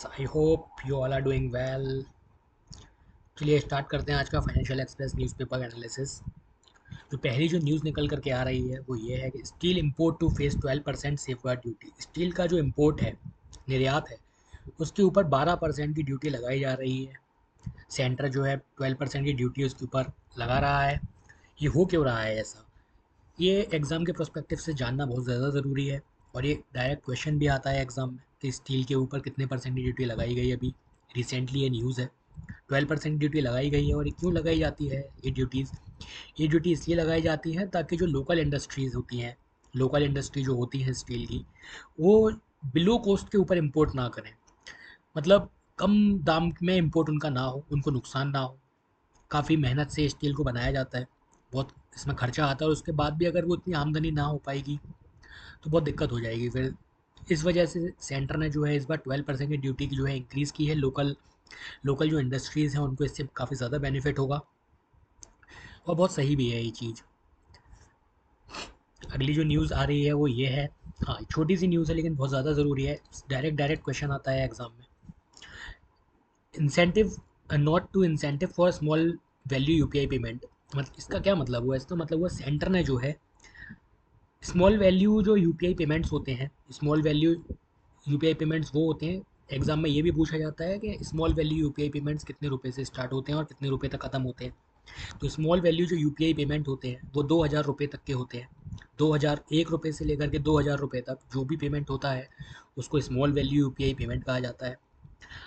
I hope you all are doing well. चलिए start करते हैं आज का फाइनेंशियल एक्सप्रेस न्यूज़पेपर एनालिसिस। तो पहली जो न्यूज़ निकल करके आ रही है वो ये है कि steel import to face 12% safeguard duty. Steel का जो इंपोर्ट है, निर्यात है, उसके ऊपर 12% की ड्यूटी लगाई जा रही है। सेंटर जो है 12% की ड्यूटी उसके ऊपर लगा रहा है। ये हो क्यों रहा है ऐसा? ये एग्ज़ाम के प्रोस्पेक्टिव से जानना बहुत ज़्यादा ज़रूरी है। और ये डायरेक्ट क्वेश्चन भी आता है एग्ज़ाम में कि स्टील के ऊपर कितने परसेंट की ड्यूटी लगाई गई। अभी रिसेंटली ये न्यूज़ है, 12% ड्यूटी लगाई गई है। और ये क्यों लगाई जाती है ये ड्यूटीज़? ये ड्यूटी इसलिए लगाई जाती है ताकि जो लोकल इंडस्ट्रीज़ होती हैं, लोकल इंडस्ट्री जो होती हैं स्टील की, वो बिलो कॉस्ट के ऊपर इम्पोर्ट ना करें। मतलब कम दाम में इम्पोर्ट उनका ना हो, उनको नुकसान ना हो। काफ़ी मेहनत से स्टील को बनाया जाता है, बहुत इसमें खर्चा आता है, और उसके बाद भी अगर वो इतनी आमदनी ना हो पाएगी तो बहुत दिक्कत हो जाएगी फिर। इस वजह से सेंटर ने जो है इस बार 12% की ड्यूटी की जो है इंक्रीज़ की है। लोकल लोकल जो इंडस्ट्रीज़ हैं उनको इससे काफ़ी ज़्यादा बेनिफिट होगा, और बहुत सही भी है ये चीज़। अगली जो न्यूज़ आ रही है वो ये है, हाँ छोटी सी न्यूज़ है लेकिन बहुत ज़्यादा ज़रूरी है। डायरेक्ट क्वेश्चन आता है एग्जाम में। Incentive not to incentive for small value UPI payment. मतलब इसका क्या मतलब हुआ? इसका मतलब हुआ सेंटर ने जो है स्मॉल वैल्यू जो यूपीआई पेमेंट्स होते हैं, स्मॉल वैल्यू यूपीआई पेमेंट्स वो होते हैं। एग्जाम में ये भी पूछा जाता है कि स्मॉल वैल्यू यूपीआई पेमेंट्स कितने रुपए से स्टार्ट होते हैं और कितने रुपए तक खत्म होते हैं। तो स्मॉल वैल्यू जो यूपीआई पेमेंट होते हैं वो 2000 रुपये तक के होते हैं। 2001 रुपये से लेकर के 2000 रुपये तक जो भी पेमेंट होता है उसको स्मॉल वैल्यू यूपीआई पेमेंट कहा जाता है।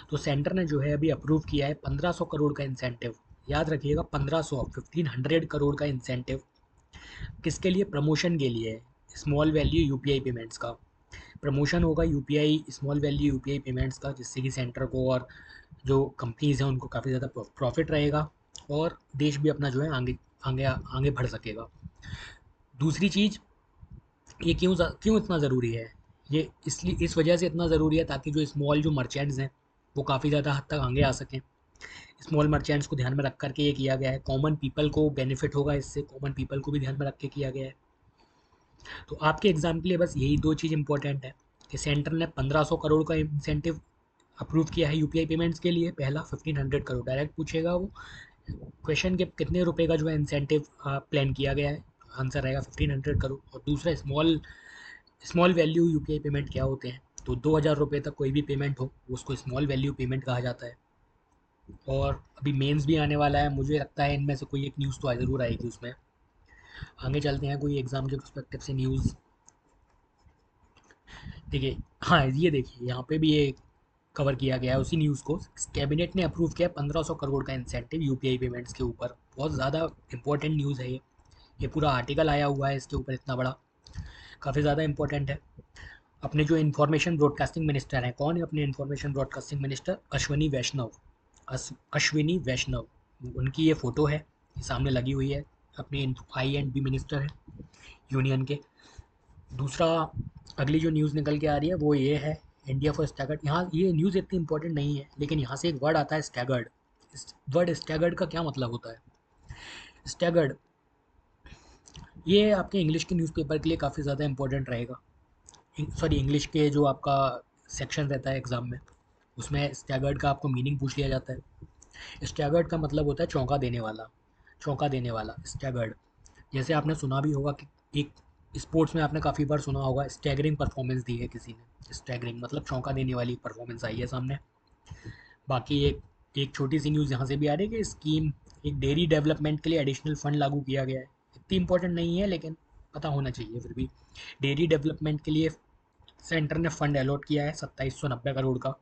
तो सेंटर ने जो है अभी अप्रूव किया है 1500 करोड़ का इंसेंटिव। याद रखिएगा, 1500, 1500 करोड़ का इंसेंटिव। किसके लिए? प्रमोशन के लिए। स्मॉल वैल्यू यूपीआई पेमेंट्स का प्रमोशन होगा, UPI small value UPI payments का, जिससे कि सेंटर को और जो कंपनीज हैं उनको काफ़ी ज़्यादा प्रॉफिट रहेगा, और देश भी अपना जो है आगे आगे आगे बढ़ सकेगा। दूसरी चीज़, ये क्यों इतना ज़रूरी है? ये इसलिए इस वजह से इतना ज़रूरी है ताकि जो स्मॉल जो मर्चेंट्स हैं वो काफ़ी ज़्यादा हद तक आगे आ सकें। स्मॉल मर्चेंट्स को ध्यान में रख करके ये किया गया है। कॉमन पीपल को बेनिफिट होगा इससे, कॉमन पीपल को भी ध्यान में रख के किया गया है। तो आपके एग्जाम के लिए बस यही दो चीज़ इंपॉर्टेंट है कि सेंटर ने 1500 करोड़ का इंसेंटिव अप्रूव किया है यूपीआई पेमेंट्स के लिए। पहला 1500 करोड़ डायरेक्ट पूछेगा वो क्वेश्चन के कितने रुपए का जो है इंसेंटिव प्लान किया गया है। आंसर रहेगा 1500 करोड़। और दूसरा, small small value UPI payment क्या होते हैं? तो 2000 रुपये तक कोई भी पेमेंट हो उसको स्मॉल वैल्यू पेमेंट कहा जाता है। और अभी मेंस भी आने वाला है, मुझे लगता है इनमें से कोई एक न्यूज़ तो ज़रूर आएगी उसमें। आगे चलते हैं कोई एग्जाम के पर्सपेक्टिव से न्यूज़। देखिए, हाँ ये देखिए यहाँ पे भी ये कवर किया गया है उसी न्यूज़ को। कैबिनेट ने अप्रूव किया 1500 करोड़ का इंसेंटिव यूपीआई पेमेंट्स के ऊपर। बहुत ज़्यादा इंपॉर्टेंट न्यूज़ है ये पूरा आर्टिकल आया हुआ है इसके ऊपर इतना बड़ा, काफ़ी ज़्यादा इंपॉर्टेंट है। अपने जो इन्फॉर्मेशन ब्रॉडकास्टिंग मिनिस्टर हैं, कौन है अपने इन्फॉर्मेशन ब्रॉडकास्टिंग मिनिस्टर? अश्विनी वैष्णव। अश्विनी वैष्णव, उनकी ये फ़ोटो है, ये सामने लगी हुई है। अपनी IND मिनिस्टर है यूनियन के। दूसरा, अगली जो न्यूज़ निकल के आ रही है वो ये है, इंडिया फॉर स्टैगर्ड। यहाँ ये न्यूज़ इतनी इंपॉर्टेंट नहीं है लेकिन यहाँ से एक वर्ड आता है स्टैगर्ड। इस वर्ड स्टैगर्ड का क्या मतलब होता है? स्टैगर्ड, ये आपके इंग्लिश के न्यूज़पेपर के लिए काफ़ी ज़्यादा इंपॉर्टेंट रहेगा। सॉरी, इंग्लिश के जो आपका सेक्शन रहता है एग्ज़ाम में, उसमें स्टैगर्ड का आपको मीनिंग पूछ लिया जाता है। स्टैगर्ड का मतलब होता है चौंका देने वाला। चौंका देने वाला स्टैगर्ड। जैसे आपने सुना भी होगा कि एक स्पोर्ट्स में आपने काफ़ी बार सुना होगा स्टैगरिंग परफॉर्मेंस दी है किसी ने। स्टैगरिंग मतलब चौंका देने वाली परफॉर्मेंस आई है सामने। बाकी एक एक छोटी सी न्यूज़ यहाँ से भी आ रही है कि स्कीम, एक डेयरी डेवलपमेंट के लिए एडिशनल फंड लागू किया गया है। इतनी इंपॉर्टेंट नहीं है लेकिन पता होना चाहिए फिर भी। डेयरी डेवलपमेंट के लिए सेंटर ने फंड अलॉट किया है 2790 करोड़ का।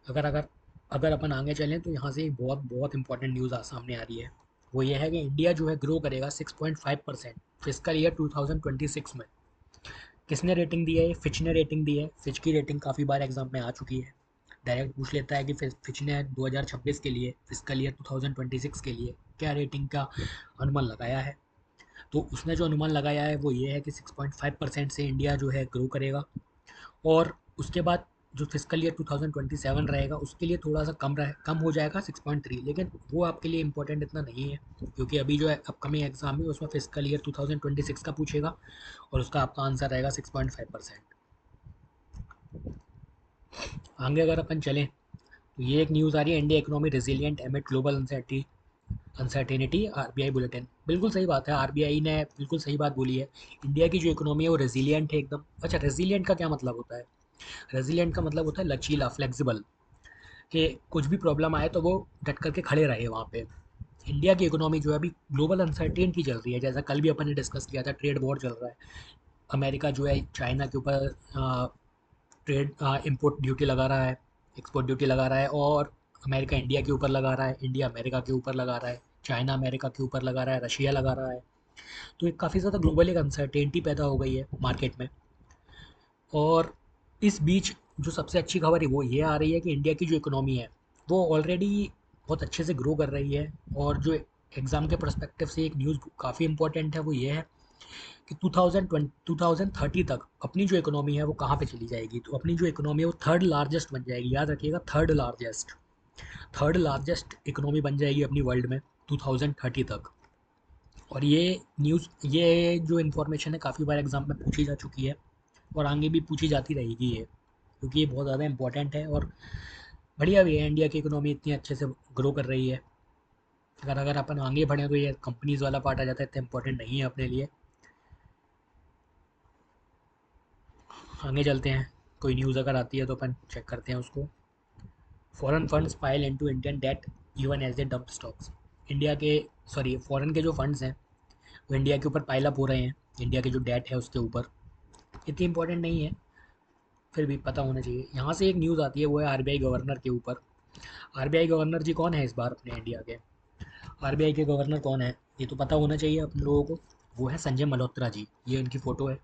अगर अगर अगर अपन आगे चलें तो यहाँ से एक बहुत बहुत इंपॉर्टेंट न्यूज़ सामने आ रही है। वो ये है कि इंडिया जो है ग्रो करेगा 6.5% फिजिकल ईयर 2026 में। किसने रेटिंग दी है? ये फिच ने रेटिंग दी है। फिच की रेटिंग काफ़ी बार एग्जाम में आ चुकी है। डायरेक्ट पूछ लेता है कि फिच ने 2026 के लिए, फिजिकल ईयर 2026 के लिए क्या रेटिंग का अनुमान लगाया है। तो उसने जो अनुमान लगाया है वो ये है कि 6.5% से इंडिया जो है ग्रो करेगा। और उसके बाद जो फिजिकल ईयर 2027 रहेगा उसके लिए थोड़ा सा कम हो जाएगा 6.3। लेकिन वो आपके लिए इंपॉर्टेंट इतना नहीं है, क्योंकि अभी जो है अपकमिंग एग्जाम है उसमें फिजिकल ईयर 2026 का पूछेगा और उसका आपका आंसर रहेगा 6.5%। आगे अगर अपन चलें तो ये एक न्यूज़ आ रही है, India economy resilient एमिड global uncertainty, RBI bulletin. बिल्कुल सही बात है, आरबीआई ने बिल्कुल सही बात बोली है। इंडिया की जो इकोनॉमी है वो रेजिलिएंट है एकदम। अच्छा, रेजिलिएंट का क्या मतलब होता है? रेजिलिएंट का मतलब होता है लचीला, फ्लेक्सिबल, कि कुछ भी प्रॉब्लम आए तो वो डट करके खड़े रहे वहाँ पे। इंडिया की इकोनॉमी जो है अभी ग्लोबल अनसर्टेनिटी चल रही है, जैसा कल भी अपन ने डिस्कस किया था, ट्रेड वॉर चल रहा है। अमेरिका जो है चाइना के ऊपर ट्रेड इम्पोर्ट ड्यूटी लगा रहा है, एक्सपोर्ट ड्यूटी लगा रहा है, और अमेरिका इंडिया के ऊपर लगा रहा है, इंडिया अमेरिका के ऊपर लगा रहा है, चाइना अमेरिका के ऊपर लगा रहा है, रशिया लगा रहा है। तो एक काफ़ी ज़्यादा ग्लोबल एक अनसर्टेनिटी पैदा हो गई है मार्केट में। और इस बीच जो सबसे अच्छी खबर है वो ये आ रही है कि इंडिया की जो इकोनॉमी है वो ऑलरेडी बहुत अच्छे से ग्रो कर रही है। और जो एग्ज़ाम के पर्सपेक्टिव से एक न्यूज़ काफ़ी इंपॉर्टेंट है वो ये है कि 2030 तक अपनी जो इकोनॉमी है वो कहाँ पे चली जाएगी। तो अपनी जो इकोनॉमी है वो थर्ड लार्जेस्ट बन जाएगी, याद रखिएगा, थर्ड लार्जेस्ट इकोनॉमी बन जाएगी अपनी वर्ल्ड में 2030 तक। और ये जो इन्फॉर्मेशन है काफ़ी बार एग्जाम में पूछी जा चुकी है और आगे भी पूछी जाती रहेगी ये, क्योंकि ये बहुत ज़्यादा इंपॉर्टेंट है और बढ़िया भी है। इंडिया की इकोनॉमी इतनी अच्छे से ग्रो कर रही है। अगर अगर अपन आगे बढ़ें तो ये कंपनीज वाला पार्ट आ जाता है, इतना इंपॉर्टेंट नहीं है अपने लिए। आगे चलते हैं, कोई न्यूज़ अगर आती है तो अपन चेक करते हैं उसको। Foreign funds pile into Indian debt even as they dump stocks. India के सॉरी फॉरेन के जो फंड्स हैं वो इंडिया के ऊपर पाइल अप हो रहे हैं, इंडिया के जो डेट है उसके ऊपर। इतनी इंपॉर्टेंट नहीं है, फिर भी पता होना चाहिए। यहाँ से एक न्यूज़ आती है वो है आरबीआई गवर्नर के ऊपर। आरबीआई गवर्नर जी कौन है इस बार अपने इंडिया के? आरबीआई के गवर्नर कौन है ये तो पता होना चाहिए अपन लोगों को। वो है संजय मल्होत्रा जी, ये इनकी फ़ोटो है।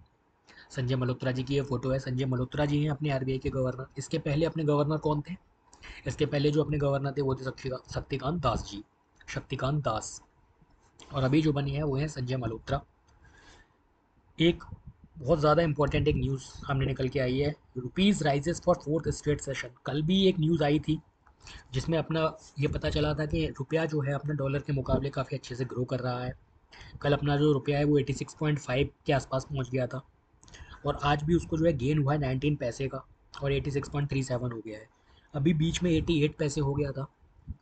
संजय मल्होत्रा जी की ये फ़ोटो है, संजय मल्होत्रा जी हैं अपने आरबीआई के गवर्नर। इसके पहले अपने गवर्नर कौन थे? इसके पहले जो अपने गवर्नर थे वो थे शक्तिकांत दास जी, शक्तिकांत दास। और अभी जो बनी है वो है संजय मल्होत्रा। एक बहुत ज़्यादा इंपॉर्टेंट एक न्यूज़ सामने निकल के आई है, rupees rises for fourth straight session. कल भी एक न्यूज़ आई थी जिसमें अपना ये पता चला था कि रुपया जो है अपना डॉलर के मुकाबले काफ़ी अच्छे से ग्रो कर रहा है। कल अपना जो रुपया है वो 86.5 के आसपास पहुंच गया था, और आज भी उसको जो है गेन हुआ है 19 पैसे का, और 86.37 हो गया है। अभी बीच में 88 पैसे हो गया था,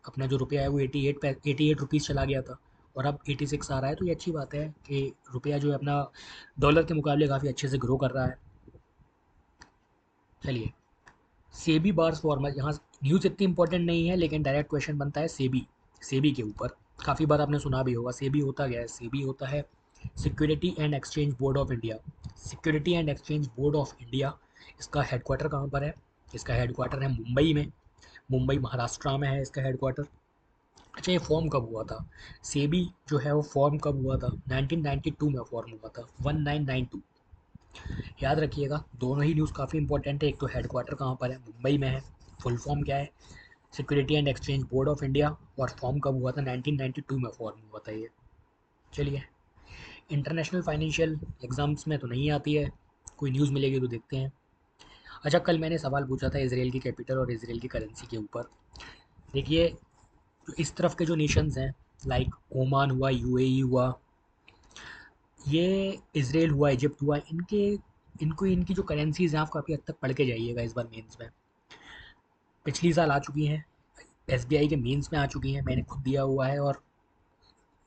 अपना जो रुपया है वो 88 रुपीज़ चला गया था, और अब 86 आ रहा है। तो ये अच्छी बात है कि रुपया जो है अपना डॉलर के मुकाबले काफ़ी अच्छे से ग्रो कर रहा है। चलिए, सेबी बार्स फॉर्मर, यहाँ न्यूज़ इतनी इंपॉर्टेंट नहीं है लेकिन डायरेक्ट क्वेश्चन बनता है सेबी, सेबी के ऊपर। काफ़ी बार आपने सुना भी होगा सेबी होता क्या है। सेबी होता है security and exchange board of India. Security and exchange board of India, इसका हेडक्वार्टर कहाँ पर है? इसका हेडक्वार्टर है मुंबई में, मुंबई महाराष्ट्र में है इसका हेडक्वार्टर। अच्छा, ये फॉर्म कब हुआ था? सेबी जो है वो फॉर्म कब हुआ था? 1992 में फॉर्म हुआ था, 1992। याद रखिएगा, दोनों ही न्यूज़ काफ़ी इंपॉर्टेंट है। एक तो हेडक्वार्टर कहाँ पर है, मुंबई में है। फुल फॉर्म क्या है? Security and exchange board of India. और फॉर्म कब हुआ था? 1992 में फॉर्म हुआ था ये। चलिए, इंटरनेशनल फाइनेंशियल एग्जाम्स में तो नहीं आती है, कोई न्यूज़ मिलेगी तो देखते हैं। अच्छा, कल मैंने सवाल पूछा था इसराइल की कैपिटल और इसराइल की करेंसी के ऊपर। देखिए, जो इस तरफ के जो नेशंस हैं, लाइक ओमान हुआ, यूएई हुआ, ये इसराइल हुआ, इजिप्ट हुआ, इनके इनको इनकी जो करेंसीज हैं आप काफ़ी हद तक पढ़ के जाइएगा इस बार मेंस में। पिछली साल आ चुकी हैं, एसबीआई के मेंस में आ चुकी हैं, मैंने खुद दिया हुआ है और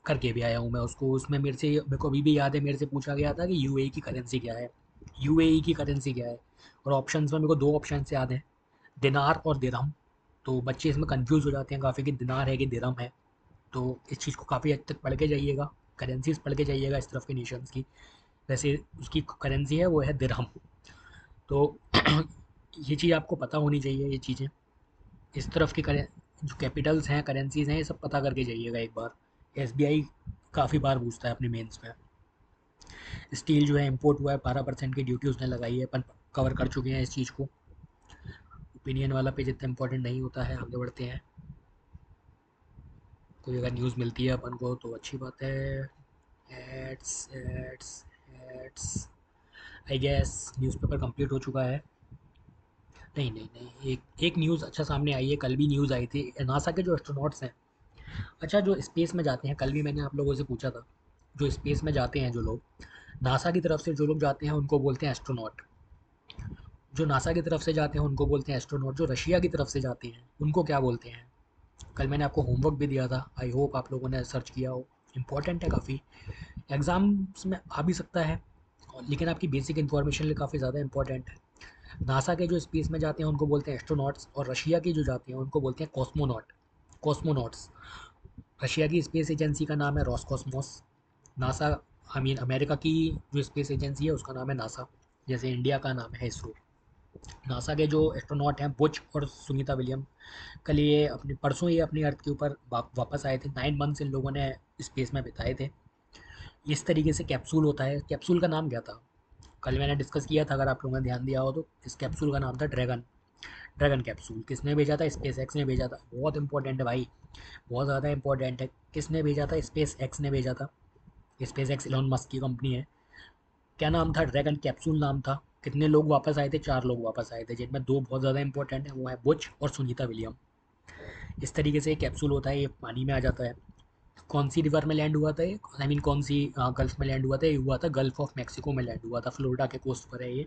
करके भी आया हूँ मैं उसको। उसमें मेरे को अभी भी याद है, मेरे से पूछा गया था कि यूएई की करेंसी क्या है, यूएई की करेंसी क्या है। और ऑप्शंस में मेरे को दो ऑप्शन याद हैं, दिनार और दिरहम। तो बच्चे इसमें कंफ्यूज हो जाते हैं काफ़ी कि दिनार है कि दिरहम है। तो इस चीज़ को काफ़ी हद तक पढ़ के जाइएगा, करेंसीज पढ़ के जाइएगा इस तरफ के नेशंस की। वैसे उसकी करेंसी है वो है दिरहम। तो ये चीज़ आपको पता होनी चाहिए, ये चीज़ें इस तरफ की करें, जो कैपिटल्स हैं, करेंसीज हैं, ये सब पता करके जाइएगा एक बार। एसबीआई काफ़ी बार पूछता है अपने मेंस में। स्टील जो है इंपोर्ट हुआ है, 12% की ड्यूटी उसने लगाई है, अपन कवर कर चुके हैं इस चीज़ को। ओपिनियन वाला पेज इतना इंपॉर्टेंट नहीं होता है, आगे बढ़ते हैं। कोई अगर न्यूज़ मिलती है अपन को तो अच्छी बात है। Ads ads ads, I guess newspaper complete हो चुका है। नहीं नहीं नहीं, एक न्यूज़ अच्छा सामने आई है, कल भी न्यूज़ आई थी, नासा के जो एस्ट्रोनॉट्स हैं, अच्छा जो स्पेस में जाते हैं, कल भी मैंने आप लोगों से पूछा था, जो स्पेस में जाते हैं जो लोग, नासा की तरफ से जो लोग जाते हैं उनको बोलते हैं एस्ट्रोनॉट। जो नासा की तरफ से जाते हैं उनको बोलते हैं एस्ट्रोनॉट, जो रशिया की तरफ से जाते हैं उनको क्या बोलते हैं? कल मैंने आपको होमवर्क भी दिया था, आई होप आप लोगों ने सर्च किया हो, इंपॉर्टेंट है काफ़ी, एग्ज़ाम्स में आ भी सकता है, लेकिन आपकी बेसिक इन्फॉर्मेशन लिए काफ़ी ज़्यादा इंपॉर्टेंट है। नासा के जो स्पेस में जाते हैं उनको बोलते हैं एस्ट्रोनॉट्स, और रशिया के जो जाते हैं उनको बोलते हैं कॉस्मोनॉट, कॉस्मोनॉट्स। रशिया की स्पेस एजेंसी का नाम है Roscosmos. NASA, I mean America की जो स्पेस एजेंसी है उसका नाम है नासा, जैसे इंडिया का नाम है इसरो। नासा के जो एस्ट्रोनॉट हैं बुच और सुनीता विलियम, कल ये अपने परसों ये अपनी अर्थ के ऊपर वापस आए थे। 9 मंथ्स इन लोगों ने स्पेस में बिताए थे। इस तरीके से कैप्सूल होता है, कैप्सूल का नाम क्या था? कल मैंने डिस्कस किया था, अगर आप लोगों ने ध्यान दिया हो तो। इस कैप्सूल का नाम था ड्रैगन। ड्रैगन कैप्सूल किसने भेजा था? स्पेस एक्स ने भेजा था। बहुत इंपॉर्टेंट है भाई, बहुत ज़्यादा इंपॉर्टेंट है। किसने भेजा था? स्पेस एक्स ने भेजा था। स्पेस एक्स इलॉन मस्क की कंपनी है। क्या नाम था? ड्रैगन कैप्सूल नाम था। कितने लोग वापस आए थे? 4 लोग वापस आए थे, जिनमें 2 बहुत ज़्यादा इंपॉर्टेंट है, वो है बुच और सुनीता विलियम। इस तरीके से कैप्सूल होता है, ये पानी में आ जाता है। कौन सी रिवर में लैंड हुआ था ये, आई मीन कौन सी गल्फ में लैंड हुआ था? ये हुआ था गल्फ ऑफ मैक्सिको में लैंड हुआ था, फ्लोरिडा के कोस्ट पर है ये,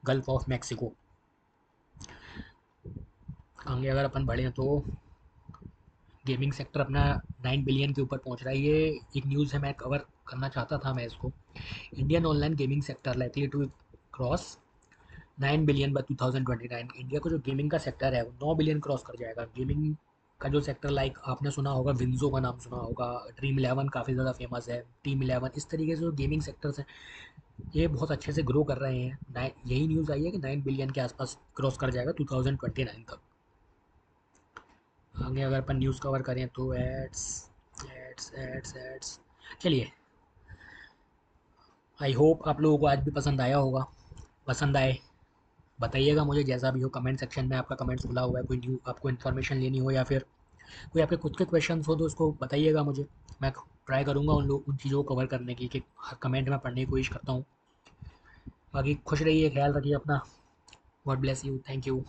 गल्फ ऑफ मैक्सिको। आगे अगर अपन बढ़ें तो गेमिंग सेक्टर अपना 9 बिलियन के ऊपर पहुंच रहा है। ये एक न्यूज़ है, मैं कवर करना चाहता था मैं इसको। Indian online gaming sector likely to cross 9 billion by 2029। India को जो गेमिंग का सेक्टर है वो 9 बिलियन क्रॉस कर जाएगा। गेमिंग का जो सेक्टर, लाइक आपने सुना होगा विंजो का नाम सुना होगा, ड्रीम इलेवन काफ़ी ज़्यादा फेमस है, टीम इलेवन, इस तरीके से जो गेमिंग सेक्टर्स हैं ये बहुत अच्छे से ग्रो कर रहे हैं। यही न्यूज़ आई है कि 9 बिलियन के आसपास क्रॉस कर जाएगा 2029 तक। आगे अगर अपन न्यूज़ कवर करें तो एड्स, एड्स एड्स एड्स, चलिए। आई होप आप लोगों को आज भी पसंद आया होगा। पसंद आए बताइएगा मुझे, जैसा भी हो कमेंट सेक्शन में आपका कमेंट्स खुला हुआ है। कोई न्यू आपको इन्फॉर्मेशन लेनी हो या फिर कोई आपके खुद के क्वेश्चंस हो तो उसको बताइएगा मुझे। मैं ट्राई करूँगा उन चीज़ों को कवर करने की, कि हर कमेंट में पढ़ने की कोशिश करता हूँ। बाकी खुश रहिए, ख्याल रखिए अपना। God bless you, thank you.